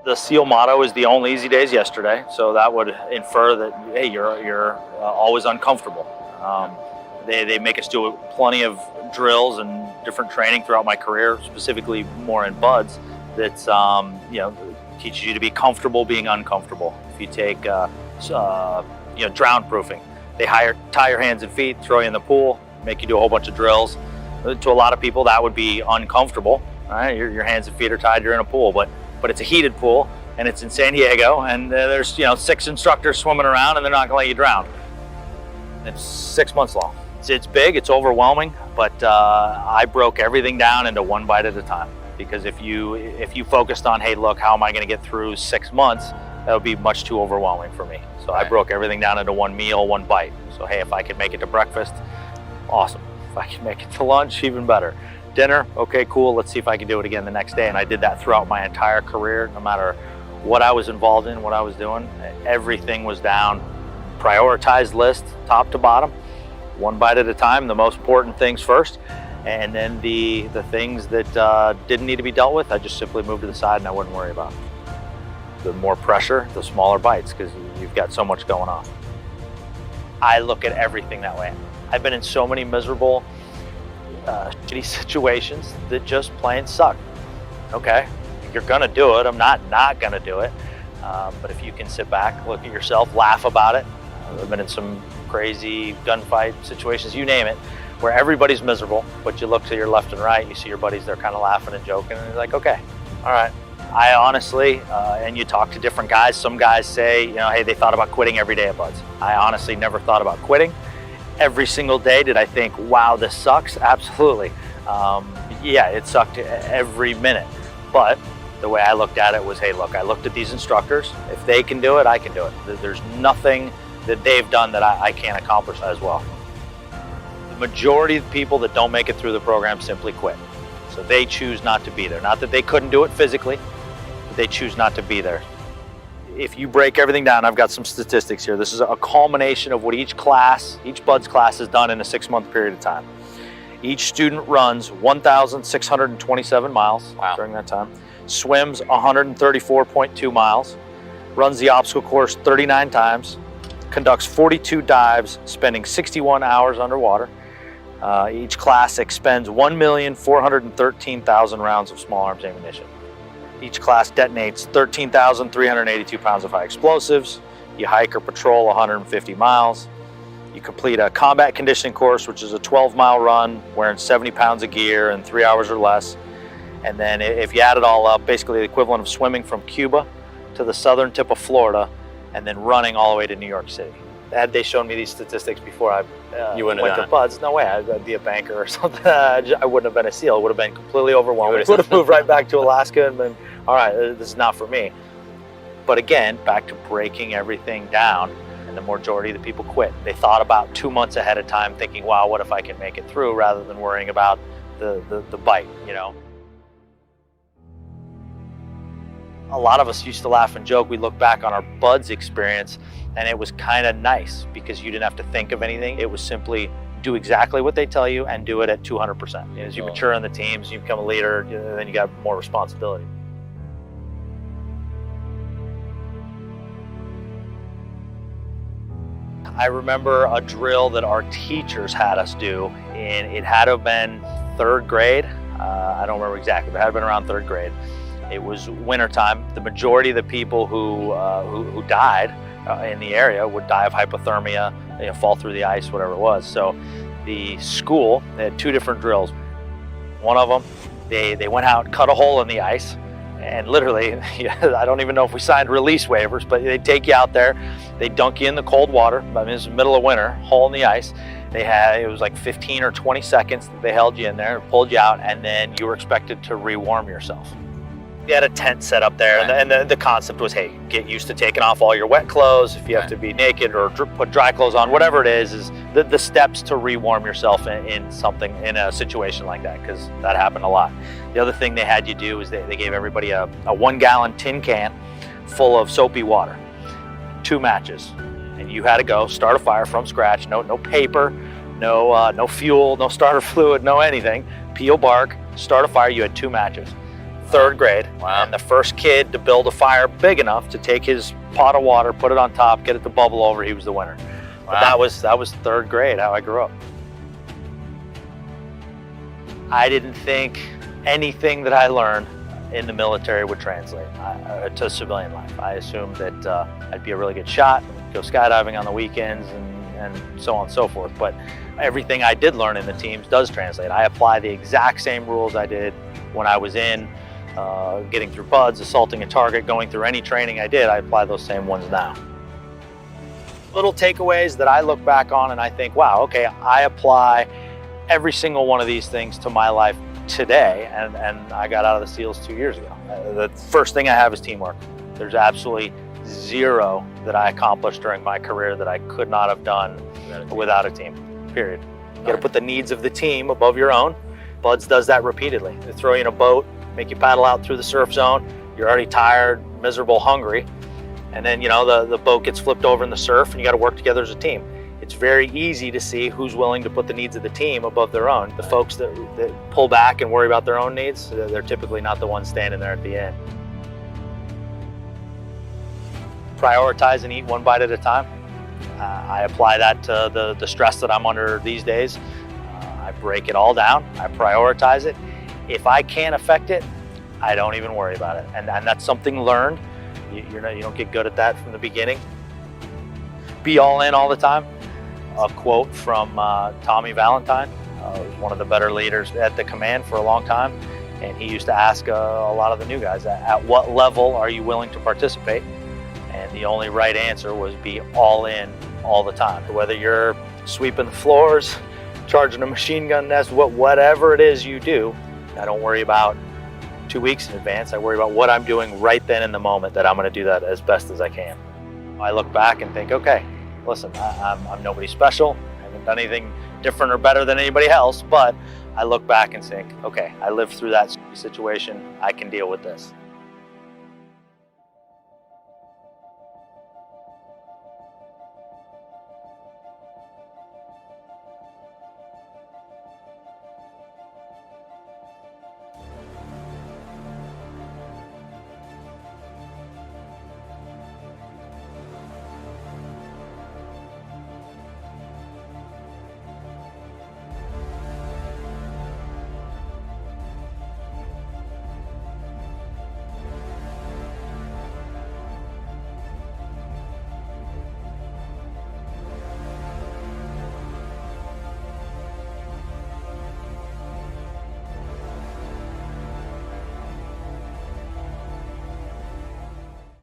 The SEAL motto is the only easy days yesterday, so that would infer that, hey, you're always uncomfortable. They make us do plenty of drills and different training throughout my career, specifically more in buds, that's teaches you to be comfortable being uncomfortable. If you take drown proofing, they tie your hands and feet, throw you in the pool, make you do a whole bunch of drills. To a lot of people, that would be uncomfortable. Right? Your hands and feet are tied, you're in a pool, but it's a heated pool and it's in San Diego, and there's 6 instructors swimming around and they're not gonna let you drown. It's 6 months long. It's big, it's overwhelming, but I broke everything down into one bite at a time. Because if you focused on, hey, look, how am I gonna get through 6 months, that would be much too overwhelming for me. So I broke everything down into one meal, one bite. So hey, if I could make it to breakfast, awesome. If I can make it to lunch, even better. Dinner, okay, cool, let's see if I can do it again the next day. And I did that throughout my entire career, no matter what I was involved in, what I was doing. Everything was down, prioritized list, top to bottom, one bite at a time, the most important things first. And then the things that didn't need to be dealt with, I just simply moved to the side and I wouldn't worry about. The more pressure, the smaller bites, because you've got so much going on. I look at everything that way. I've been in so many miserable, shitty situations that just plain suck. Okay, you're gonna do it. I'm not gonna do it. But if you can sit back, look at yourself, laugh about it. I've been in some crazy gunfight situations, you name it, where everybody's miserable, but you look to your left and right, you see your buddies, they're kind of laughing and joking, and you're like, okay, all right. I honestly, and you talk to different guys, some guys say, hey, they thought about quitting every day at Buds. I honestly never thought about quitting. Every single day, did I think, wow, this sucks? Absolutely. Yeah, it sucked every minute. But the way I looked at it was, hey, look, I looked at these instructors. If they can do it, I can do it. There's nothing that they've done that I can't accomplish as well. The majority of the people that don't make it through the program simply quit. So they choose not to be there. Not that they couldn't do it physically, but they choose not to be there. If you break everything down, I've got some statistics here. This is a culmination of what each Buds class has done in a 6-month period of time. Each student runs 1,627 miles during that time, swims 134.2 miles, runs the obstacle course 39 times, conducts 42 dives, spending 61 hours underwater. Each class expends 1,413,000 rounds of small arms ammunition. Each class detonates 13,382 pounds of high explosives. You hike or patrol 150 miles. You complete a combat conditioning course, which is a 12-mile run, wearing 70 pounds of gear in 3 hours or less. And then if you add it all up, basically the equivalent of swimming from Cuba to the southern tip of Florida and then running all the way to New York City. Had they shown me these statistics before I went to Buds, no way, I'd be a banker or something. I wouldn't have been a SEAL. It would have been completely overwhelming. I would have moved right back to Alaska and been, all right, this is not for me. But again, back to breaking everything down, and the majority of the people quit. They thought about 2 months ahead of time thinking, wow, what if I can make it through, rather than worrying about the bite, A lot of us used to laugh and joke. We look back on our Buds experience and it was kind of nice because you didn't have to think of anything. It was simply do exactly what they tell you and do it at 200%. As you mature in the teams, you become a leader, then you got more responsibility. I remember a drill that our teachers had us do, and it had to have been 3rd grade. I don't remember exactly, but it had been around 3rd grade. It was wintertime. The majority of the people who died in the area would die of hypothermia, fall through the ice, whatever it was. So the school, they had 2 different drills. One of them, they went out, cut a hole in the ice, and literally, I don't even know if we signed release waivers, but they take you out there, they dunk you in the cold water. I mean, it's the middle of winter, hole in the ice. It was like 15 or 20 seconds that they held you in there, pulled you out, and then you were expected to rewarm yourself. You had a tent set up there, and the concept was, hey, get used to taking off all your wet clothes. If you have to be naked or put dry clothes on, whatever it is the steps to rewarm yourself in a situation like that, because that happened a lot. The other thing they had you do is they gave everybody a 1-gallon tin can full of soapy water, 2 matches, and you had to go start a fire from scratch. No paper, no fuel, no starter fluid, no anything. Peel bark, start a fire. You had 2 matches. third grade. Wow. And the first kid to build a fire big enough to take his pot of water, put it on top, get it to bubble over, he was the winner. Wow. But that was third grade, how I grew up. I didn't think anything that I learned in the military would translate to civilian life. I assumed that I'd be a really good shot, go skydiving on the weekends, and so on and so forth. But everything I did learn in the teams does translate. I apply the exact same rules I did when I was in, getting through PUDs, assaulting a target, going through any training I did. I apply those same ones now. Little takeaways that I look back on and I think, wow, okay, I apply every single one of these things to my life today, and I got out of the SEALs 2 years ago. The first thing I have is teamwork. There's absolutely zero that I accomplished during my career that I could not have done without a team, period. You gotta put the needs of the team above your own. BUDS does that repeatedly. They throw you in a boat, make you paddle out through the surf zone. You're already tired, miserable, hungry. And then, you know, the boat gets flipped over in the surf and you gotta work together as a team. It's very easy to see who's willing to put the needs of the team above their own. The folks that pull back and worry about their own needs, they're typically not the ones standing there at the end. Prioritize and eat one bite at a time. I apply that to the stress that I'm under these days. I break it all down, I prioritize it. If I can't affect it, I don't even worry about it. And that's something learned. You don't get good at that from the beginning. Be all in all the time. A quote from Tommy Valentine, was one of the better leaders at the command for a long time. And he used to ask a lot of the new guys, at what level are you willing to participate? And the only right answer was be all in all the time. Whether you're sweeping the floors, charging a machine gun nest, whatever it is you do, I don't worry about 2 weeks in advance. I worry about what I'm doing right then in the moment, that I'm gonna do that as best as I can. I look back and think, okay, listen, I'm nobody special. I haven't done anything different or better than anybody else, but I look back and think, okay, I lived through that situation. I can deal with this.